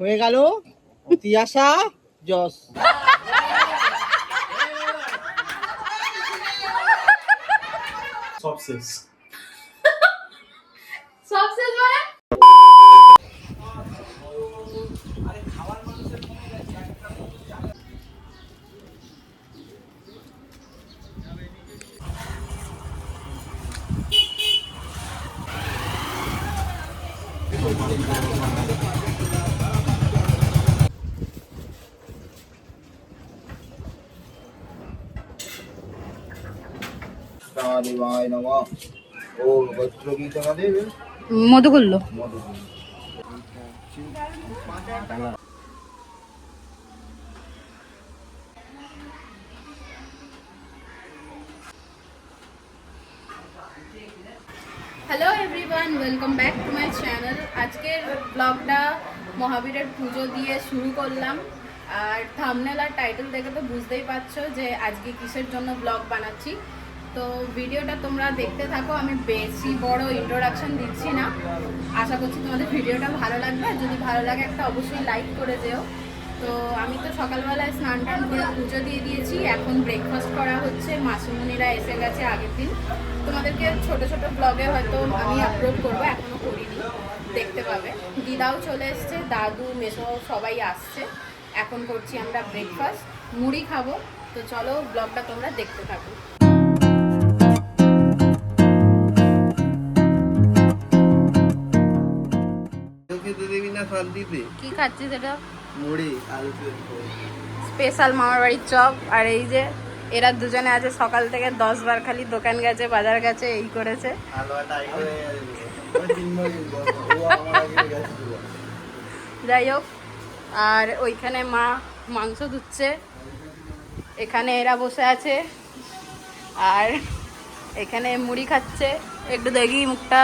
হয়ে গেল তিয়াশা জস। সবশেষ মানে মধু করলো hello everyone, welcome back to my channel. আজকের ব্লগটা মহাবীরের পুজো দিয়ে শুরু করলাম। আর থাম্বনেল আর টাইটেল দেখে তো বুঝতেই পারছো যে আজকে কিসের জন্য ব্লগ বানাচ্ছি। তো ভিডিওটা তোমরা দেখতে থাকো, আমি বেশি বড় ইন্ট্রোডাকশন দিচ্ছি না। আশা করছি তোমাদের ভিডিওটা ভালো লাগবে, আর যদি ভালো লাগে একটা অবশ্যই লাইক করে যেও। তো আমি তো সকালবেলায় স্নান টান করে পুজো দিয়ে দিয়েছি, এখন ব্রেকফাস্ট করা হচ্ছে। মাসিমণিরা এসে গেছে আগের দিন, তোমাদেরকে ছোট ছোট ব্লগে হয়তো আমি আপলোড করবো, এখনও করিনি, দেখতে পাবে। দিদাও চলে এসছে, দাদু মেসো সবাই আসছে। এখন করছি আমরা ব্রেকফাস্ট, মুড়ি খাবো। তো চলো ব্লগটা তোমরা দেখতে থাকো। কি খাচ্ছিস এটা? মুড়ি আলু স্পেশাল মামার বাড়ির চপ। আর এই যে এরা দুজনে আছে সকাল থেকে 10 বার খালি দোকান গেছে, বাজার গেছে, এই করেছে। যাই হোক, আর ওইখানে মা মাংস ধুচ্ছে, এখানে এরা বসে আছে, আর এখানে মুড়ি খাচ্ছে। একটু দেখি মুখটা।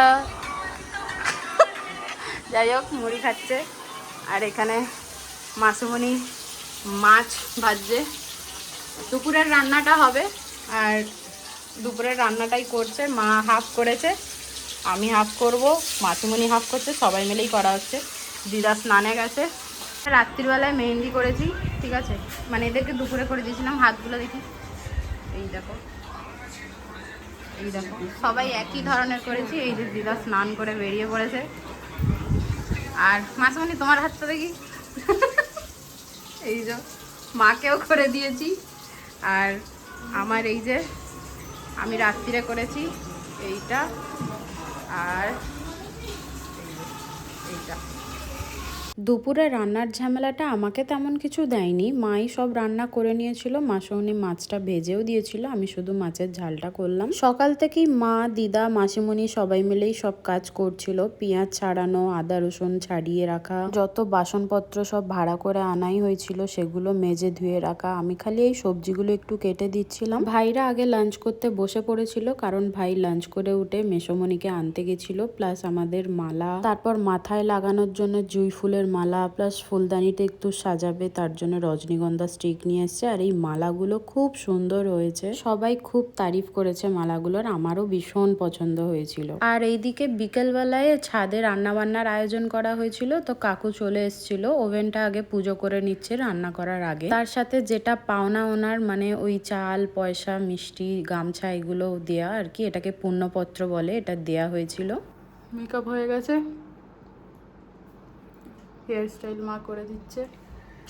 যাই হোক, মুড়ি খাচ্ছে। আর এখানে মাসুমণি মাছ ভাজছে। দুপুরের রান্নাটা হবে, আর দুপুরের রান্নাটাই করছে। মা হাফ করেছে, আমি হাফ করব, মাসুমণি হাফ করছে, সবাই মিলেই করা হচ্ছে। দিদা স্নানে গেছে। রাত্রিবেলায় মেহেন্দি করেছি, ঠিক আছে, মানে এদেরকে দুপুরে করে দিয়েছিলাম। হাতগুলো দেখি, এই দেখো, এই দেখো, সবাই একই ধরনের করেছি। এই যে দিদা স্নান করে বেরিয়ে পড়েছে। আর মাসুমণি তোমার হাতটা দেখি। এই যে মাকেও করে দিয়েছি। আর আমার এই যে আমি রাত্রিরে করেছি এইটা, আর এইটা। দুপুরে রান্নার ঝামেলাটা আমাকে তেমন কিছু দেয়নি, মাই সব রান্না করে নিয়েছিল। মাসুমণি মাছটা ভেজেও দিয়েছিল, আমি শুধু মাছের ঝালটা করলাম। সকাল থেকেই মা, দিদা, মাসিমণি সবাই মিলেই সব কাজ করছিল। পেঁয়াজ ছাড়ানো, আদা রসুন ছাড়িয়ে রাখা, যত বাসনপত্র সব ভাড়া করে আনাই হয়েছিল সেগুলো মেজে ধুয়ে রাখা। আমি খালি এই সবজিগুলো একটু কেটে দিচ্ছিলাম। ভাইরা আগে লাঞ্চ করতে বসে পড়েছিল, কারণ ভাই লাঞ্চ করে উঠে মেসোমণিকে আনতে গেছিল, প্লাস আমাদের মালা, তারপর মাথায় লাগানোর জন্য জুঁই ফুলের মালা, প্লাস ফুলদানিতে একটু সাজাবে তার জন্য রজনীগন্ধা স্টিক নিয়ে এসছে। আর এই মালাগুলো খুব সুন্দর হয়েছে, সবাই খুব তারিফ করেছে মালাগুলোর, আমারও ভীষণ পছন্দ হয়েছিল। আর এইদিকে বিকেল বেলায় ছাদে রান্না বান্নার আয়োজন করা হয়েছিল। তো কাকু চলে এসেছিল, ওভেনটা আগে পুজো করে নিচ্ছে রান্না করার আগে। তার সাথে যেটা পাওনা ওনার, মানে ওই চাল, পয়সা, মিষ্টি, গামছা, এগুলো দেয়া আর কি, এটাকে পুণ্যপত্র বলে, এটা দেয়া হয়েছিল। মেকআপ হয়ে গেছে, হেয়ার স্টাইল মা করে দিচ্ছে।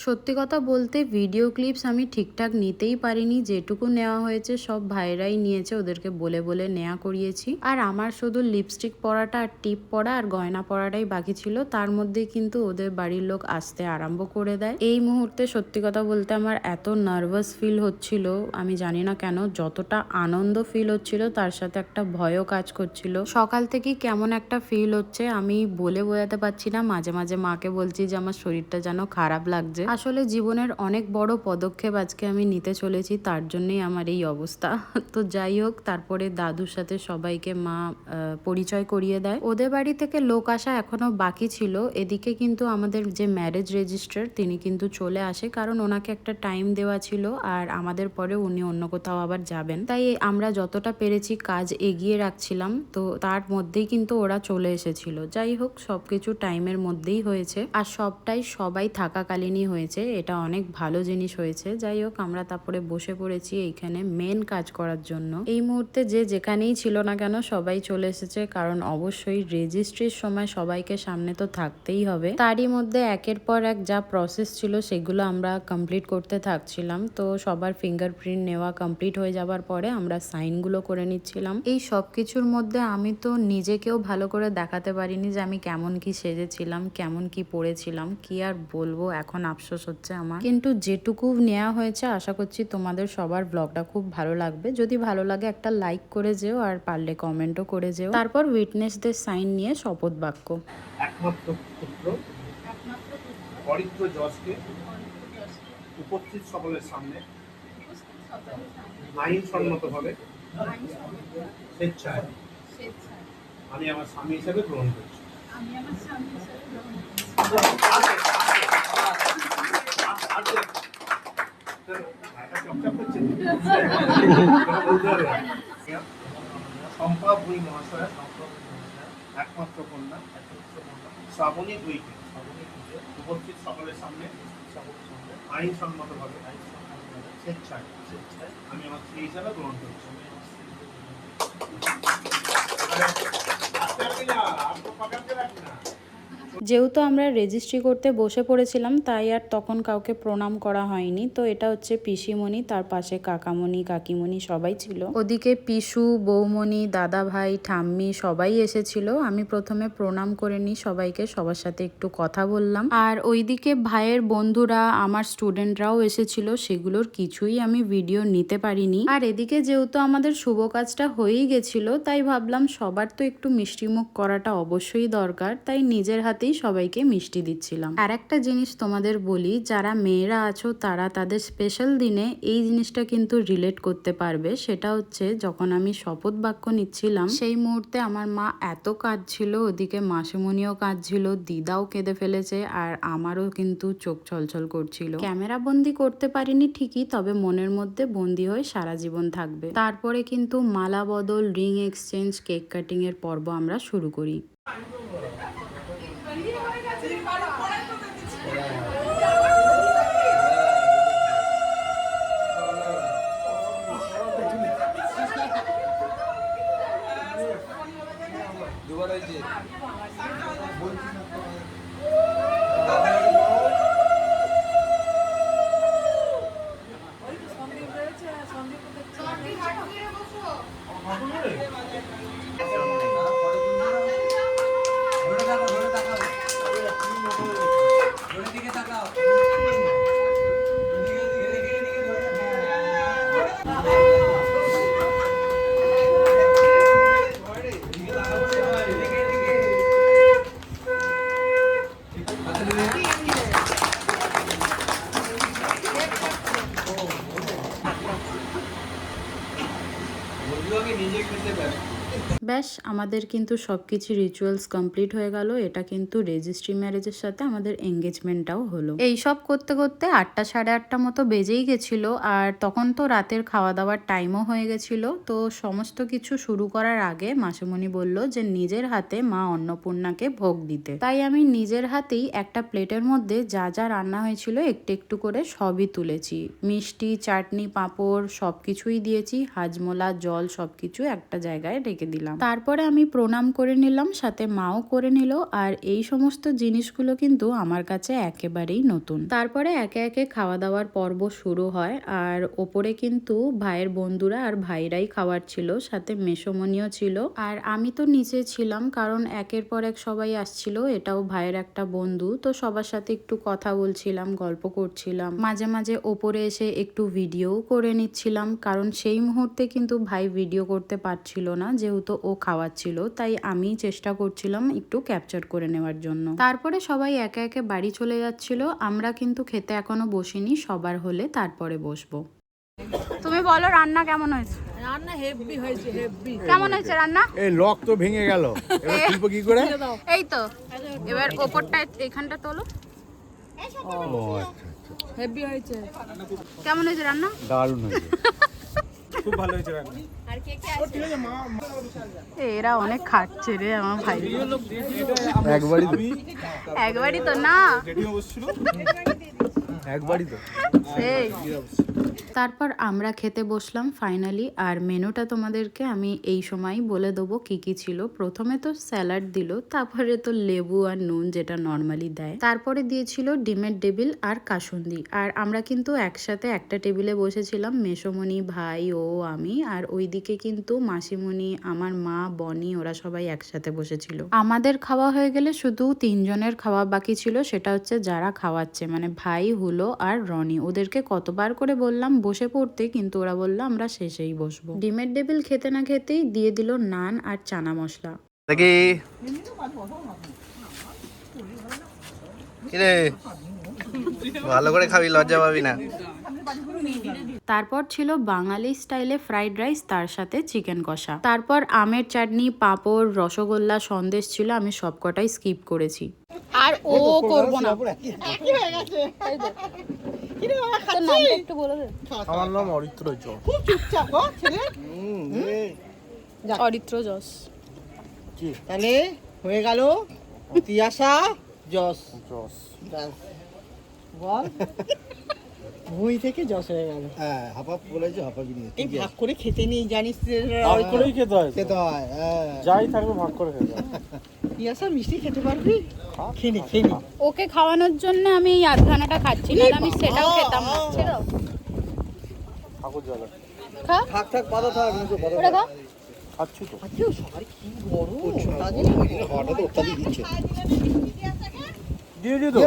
সত্যি কথা বলতে ভিডিও ক্লিপস আমি ঠিকঠাক নিতেই পারিনি, যেটুকু নেওয়া হয়েছে সব ভাইরাই নিয়েছে, ওদেরকে বলে বলে নেওয়া করিয়েছি। আর আমার শুধু লিপস্টিক পরাটা আর টিপ পরা আর গয়না পরাটাই বাকি ছিল, তার মধ্যে কিন্তু ওদের বাড়ির লোক আসতে আরম্ভ করে দেয়। এই মুহূর্তে সত্যি কথা বলতে আমার এত নার্ভাস ফিল হচ্ছিল, আমি জানি না কেন। যতটা আনন্দ ফিল হচ্ছিল তার সাথে একটা ভয়ও কাজ করছিল। সকাল থেকেই কেমন একটা ফিল হচ্ছে আমি বলে বোঝাতে পারছি না। মাঝে মাঝে মাকে বলছি যে আমার শরীরটা যেন খারাপ লাগছে। আসলে জীবনের অনেক বড় পদক্ষেপ আজকে আমি নিতে চলেছি, তার জন্যই আমার এই অবস্থা। তো যাই হোক, তারপরে দাদুর সাথে সবাইকে মা পরিচয় করিয়ে দেয়। ওদের বাড়ি থেকে লোক আসা এখনো বাকি ছিল। এদিকে কিন্তু আমাদের যে ম্যারেজ রেজিস্ট্রার তিনি কিন্তু চলে আসে, কারণ ওনাকে একটা টাইম দেওয়া ছিল আর আমাদের পরে উনি অন্য কোথাও আবার যাবেন। তাই আমরা যতটা পেরেছি কাজ এগিয়ে রাখছিলাম, তো তার মধ্যেই কিন্তু ওরা চলে এসেছিল। যাই হোক, সবকিছু টাইমের মধ্যেই হয়েছে আর সবটাই সবাই থাকাকালীনই হয়েছে। এটা অনেক ভালো জিনিস হয়েছে। যাই হোক, আমরা তারপরে বসে পড়েছি এইখানে মেন কাজ করার জন্য। এই মুহূর্তে যে যেখানেই ছিল না কেন সবাই চলে এসেছে, কারণ অবশ্যই রেজিস্ট্রির সময় সবাইকে সামনে তো থাকতেই হবে। তারই মধ্যে একের পর এক যা প্রসেস ছিল সেগুলো আমরা কমপ্লিট করতে থাকছিলাম। তো সবার ফিঙ্গারপ্রিন্ট নেওয়া কমপ্লিট হয়ে যাবার পরে আমরা সাইনগুলো করে নিচ্ছিলাম। এই সব কিছুর মধ্যে আমি তো নিজেকেও ভালো করে দেখাতে পারিনি যে আমি কেমন কি সেজেছিলাম, কেমন কি পরেছিলাম। কি আর বলবো, এখন আফসোস হচ্ছে আমার। কিন্তু যেটুকু নেওয়া হয়েছে আশা করছি তোমাদের সবার ব্লগটা খুব ভালো লাগবে। যদি ভালো লাগে একটা লাইক করে যেও, আর পারলে কমেন্টও করে যেও। তারপর উইটনেসদের সাইন নিয়ে শপথ বাক্য। একমাত্র পুত্র অরিত্র যশকে উপস্থিত সকলের সামনে আইন সম্মতভাবে স্বেচ্ছায় আমি আমার স্বামী হিসেবে গ্রহণ করছি। শম্পা ভুই মহাশয়া একমাত্র কন্যা শ্রাবণী ভুইকে উপস্থিত সকলের সামনে আইন সম্মতভাবে স্বেচ্ছায় আমি আমার স্ত্রী হিসাবে গ্রহণ করছি। যেহেতু আমরা রেজিস্ট্রি করতে বসে পড়েছিলাম, তাই আর তখন কাউকে প্রণাম করা হয়নি। তো এটা হচ্ছে পিসিমণি, তার পাশে কাকামণি কাকিমণি সবাই ছিল। ওদিকে পিসু, বৌমণি, দাদা ভাই, ঠাম্মি সবাই এসেছিল। আমি প্রথমে প্রণাম করে নিই সবাইকে, সবার সাথে একটু কথা বললাম। আর ওইদিকে ভাইয়ের বন্ধুরা, আমার স্টুডেন্টরাও এসেছিল, সেগুলোর কিছুই আমি ভিডিও নিতে পারিনি। আর এদিকে যেহেতু আমাদের শুভ কাজটা হয়েই গেছিল, তাই ভাবলাম সবার তো একটু মিষ্টিমুখ করাটা অবশ্যই দরকার, তাই নিজের হাতেই সবাইকে মিষ্টি দিচ্ছিলাম। আর একটা জিনিস তোমাদের বলি, যারা মেয়েরা আছো তারা তাদের স্পেশাল দিনে এই জিনিসটা কিন্তু রিলেট করতে পারবে। সেটা হচ্ছে, যখন আমি শপথ বাক্য নিচ্ছিলাম সেই মুহূর্তে আমার মা এত কাঁদছিল, ওদিকে মাসিমণিও কাঁদছিল, দিদাও কেঁদে ফেলেছে, আর আমারও কিন্তু চোখ ছলছল করছিল। ক্যামেরা বন্দি করতে পারিনি ঠিকই, তবে মনের মধ্যে বন্দি হয়ে সারা জীবন থাকবে। তারপরে কিন্তু মালা বদল, রিং এক্সচেঞ্জ, কেক কাটিং এর পর্ব আমরা শুরু করি। ব্যাস, আমাদের কিন্তু সবকিছু রিচুয়ালস কমপ্লিট হয়ে গেল। এটা কিন্তু রেজিস্ট্রি ম্যারেজের সাথে আমাদের এঙ্গেজমেন্টটাও হলো। এই সব করতে করতে 8টা সাড়ে 8টা মতো বেজেই গেছিল, আর তখন তো রাতের খাওয়া দাওয়ার টাইমও হয়ে গেছিল। তো সমস্ত কিছু শুরু করার আগে মাসিমণি বলল যে নিজের হাতে মা অন্নপূর্ণাকে ভোগ দিতে। তাই আমি নিজের হাতেই একটা প্লেটের মধ্যে যা যা রান্না হয়েছিল একটু একটু করে সবই তুলেছি। মিষ্টি, চাটনি, পাঁপড় সবকিছুই দিয়েছি, হাজমোলা, জল সবকিছু একটা জায়গায় রেখে দিলাম। তারপরে আমি প্রণাম করে নিলাম, সাথে মাও করে নিল। আর এই সমস্ত জিনিসগুলো কিন্তু আমার কাছে একেবারেই নতুন। তারপরে একে একে খাওয়া দাওয়ার পর্ব শুরু হয়। আর ওপরে কিন্তু ভাইয়ের বন্ধুরা আর ভাইরাই খাওয়ার ছিল, সাথে মেসোমণিও ছিল। আর আমি তো নিচে ছিলাম, কারণ একের পর এক সবাই আসছিল। এটাও ভাইয়ের একটা বন্ধু, তো সবার সাথে একটু কথা বলছিলাম, গল্প করছিলাম, মাঝে মাঝে ওপরে এসে একটু ভিডিও করে নিচ্ছিলাম, কারণ সেই মুহূর্তে কিন্তু ভাই ভিডিও করতে পারছিল না, যেহেতু যেহেতু ও খাওয়াচ্ছিল, তাই আমি চেষ্টা করছিলাম একটু ক্যাপচার করে নেওয়ার জন্য। তারপরে সবাই একে একে বাড়ি চলে যাচ্ছিল। আমরা কিন্তু খেতে এখনো বসিনি, সবার হলে তারপরে বসবো। তুমি বলো রান্না কেমন হয়েছে? রান্না হেভি হয়েছে, হেভি। কেমন হয়েছে রান্না? এই লক তো ভেঙে গেল, এবার তুলবো কি করে? এই তো এবার ওপরটা এখানটা তোলো। হেভি হয়েছে। কেমন হয়েছে রান্না? দারুণ হয়েছে, খুব ভালো হয়েছে রান্না। এরা অনেক খাচ্ছে রে আমার ভাই। একবারই তো না, একবারই তো। তারপর আমরা খেতে বসলাম ফাইনালি। আর মেনুটা তোমাদেরকে আমি এই সময় বলে দেবো কি কি ছিল। প্রথমে তো স্যালাড দিল, তারপরে তো লেবু আর নুন যেটা নর্মালি দেয়, তারপরে দিয়েছিল ডিমের টেবিল আর কাসুন্দি। আর আমরা কিন্তু একসাথে একটা টেবিলে বসেছিলাম, মেসোমণি, ভাই, ও, আমি। আর ওইদিকে কিন্তু মাসিমণি, আমার মা, বনি, ওরা সবাই একসাথে বসেছিল। আমাদের খাওয়া হয়ে গেলে শুধু 3 জনের খাওয়া বাকি ছিল, সেটা হচ্ছে যারা খাওয়াচ্ছে, মানে ভাই, হুলো আর রনি। ওদেরকে কতবার করে বললাম বসে পড়তে, কিন্তু ওরা বললো আমরা শেষেই বসবো। ডিমের টেবিল খেতে না খেতেই দিয়ে দিল নান আর চানা মশলা। দেখি কিরে, ভালো করে খাবি, লজ্জা পাবি না। তারপর ছিল বাঙালি স্টাইলে ফ্রাইড রাইস, তার সাথে চিকেন কষা। তারপর আমের চাটনি, পাঁপড়, রসগোল্লা, সন্দেশ ছিল। আমি সবকটাই স্কিপ করেছি। আর ও করব না। কি হয়ে গেছে? কিরে বাবা খাচ্ছিস? একটু বলে দে। আমার নাম অরিত্র জয়। খুব চুপচাপ গো ছেলে। অরিত্র যশ। তাহলে হয়ে গেল তিয়াশা যশ। বল, ভুঁই থেকে যশ হয়ে গেল। হ্যাঁ, হাফাপ বলেছে, হাফাপি নিয়ে এই ভাগ করে খেতে নেই, জানিস? ভাগ করেই খেতে হয়, খেতে হয়। হ্যাঁ, যাই থাকবে ভাগ করে খেতে হয়। তিয়াশা মিষ্টি খেতে পারবি? খেনি খেনি। ওকে খাওয়ানোর জন্য আমি এই আধখানাটা খাচ্ছি, না আমি সেটাও খেতাম না। ছেড়ে দাও। ঠাকুর জল খা, থাক থাক, পাতা থাক, মুখে পাতা ওটা খা। খাচ্ছি তো। আজকে সবাই কি গরম। হঠাৎ অত্যাধিক দিচ্ছে। দিয়ে দিয়ে তো।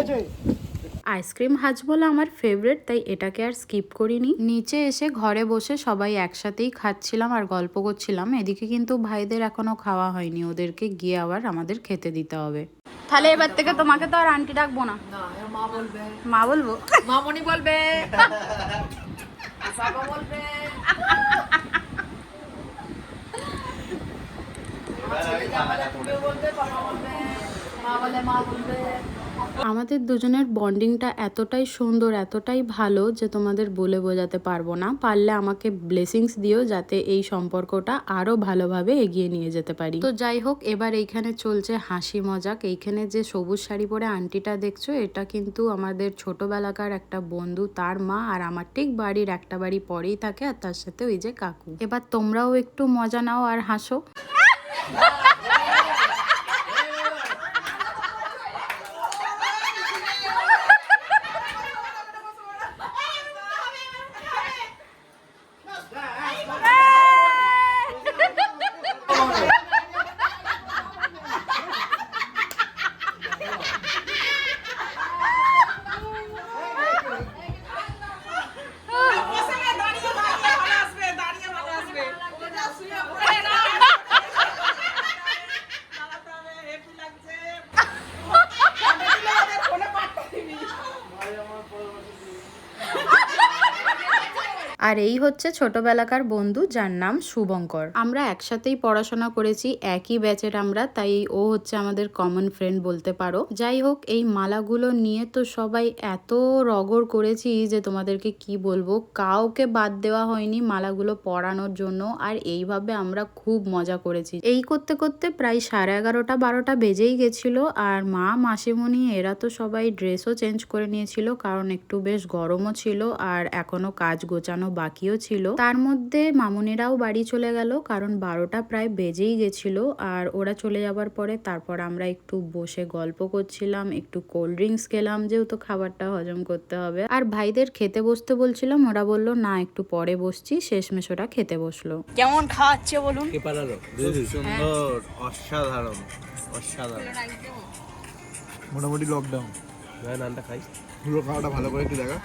আইসক্রিম হাজমোলা আমার ফেভারিট, তাই এটাকে আর স্কিপ করিনি। নিচে এসে ঘরে বসে সবাই একসাথেই খাচ্ছিলাম আর গল্প করছিলাম। এদিকে কিন্তু ভাইদের এখনো খাওয়া হয়নি, ওদেরকে গিয়ে আবার আমাদের খেতে দিতে হবে। তাহলে এবার থেকে তোমাকে তো আর আন্টি ডাকবো না। মা বলবে, মা বলবো, মামনি বলবে, বাবা বলবে। আমাদের দুজনের বন্ডিংটা এতটাই সুন্দর, এতটাই ভালো যে তোমাদের বলে বোঝাতে পারবো না। পারলে আমাকে ব্লেসিংস দিও যাতে এই সম্পর্কটা আরো ভালোভাবে এগিয়ে নিয়ে যেতে পারি। তো যাই হোক, এবার এইখানে চলছে হাসি মজাক। এইখানে যে সবুজ শাড়ি পরে আন্টিটা দেখছো, এটা কিন্তু আমাদের ছোটবেলাকার একটা বন্ধু, তার মা। আর আমার ঠিক বাড়ির একটা বাড়ি পরেই থাকে, আর তার সাথে ওই যে কাকু। এবার তোমরাও একটু মজা নাও আর হাসো। আর এই হচ্ছে ছোটবেলাকার বন্ধু, যার নাম শুভঙ্কর। আমরা একসাথেই পড়াশোনা করেছি, একই ব্যাচের আমরা, তাই ও হচ্ছে আমাদের কমন ফ্রেন্ড বলতে পারো। যাই হোক, এই মালাগুলো নিয়ে তো সবাই এত রগড় করেছি যে তোমাদেরকে কি বলবো। কাউকে বাদ দেওয়া হয়নি মালাগুলো পরানোর জন্য। আর এইভাবে আমরা খুব মজা করেছি। এই করতে করতে প্রায় 11:30-12টা বেজেই গেছিল। আর মা, মাসিমণি এরা তো সবাই ড্রেসও চেঞ্জ করে নিয়েছিল, কারণ একটু বেশ গরমও ছিল আর এখনো কাজ গোছানো বাকিও ছিল। তার মধ্যে মামুনিরাও বাড়ি চলে গেল, কারণ 12টা প্রায় বেজেই গেছিল। আর ওরা চলে যাবার পরে তারপর আমরা একটু বসে গল্প করছিলাম, একটু কোল্ড ড্রিঙ্কস খেলাম, যেহেতু খাবারটা হজম করতে হবে। আর ভাইদের খেতে বসতে বলছিলাম, ওরা বললো না একটু পরে বসছি। শেষমেশ ওরা খেতে বসলো। কেমন খাওয়াচ্ছে বলুন? সুন্দর, অসাধারণ, অসাধারণ। মোটামুটি লকডাউন। নানটা খাই, পুরো খাওয়াটা ভালো করে একটু দেখা।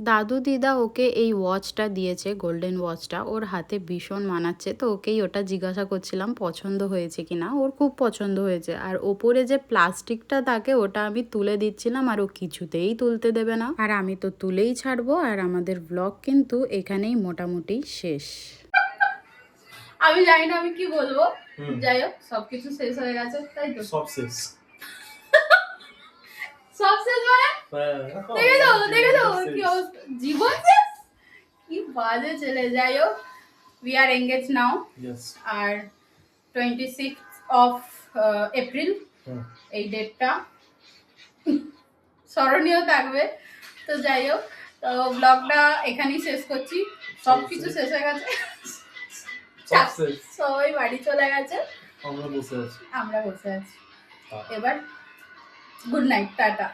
দাদু দিদা ওকে এই ওয়াচটা দিয়েছে, গোল্ডেন ওয়াচটা, ওর হাতে ভীষণ মানাচ্ছে, তো ওকেই ওটা জিজ্ঞাসা করছিলাম পছন্দ হয়েছে কিনা। ওর খুব পছন্দ হয়েছে। আর ওপরে যে প্লাস্টিকটা থাকে ওটা আমি তুলে দিচ্ছিলাম, আর ও কিছুতেই তুলতে দেবে না, আর আমি তো তুলেই ছাড়বো। আর আমাদের ব্লগ কিন্তু এখানেই মোটামুটি শেষ। আমি জানি না আমি কি বলবো, যাই হোক সবকিছু শেষ হয়ে গেছে, তাই তো? সব শেষ। সব শেষ মানে দেখে যাও কি অবস্থা, জীবন শেষ, কি বাজে ছেলে। যাই হোক, we are engage now. Yes. আর 26 অফ এপ্রিল এই ডেটটা স্মরণীয় থাকবে। তো যাই হোক, তো ব্লগটা এখানেই শেষ করছি। সব কিছু শেষ হয়ে গেছে, সব শেষ। সবাই বাড়ি চলে গেছে, আমরা বসে আছি। আমরা বসে আছি। এবার গুড নাইট, টাটা।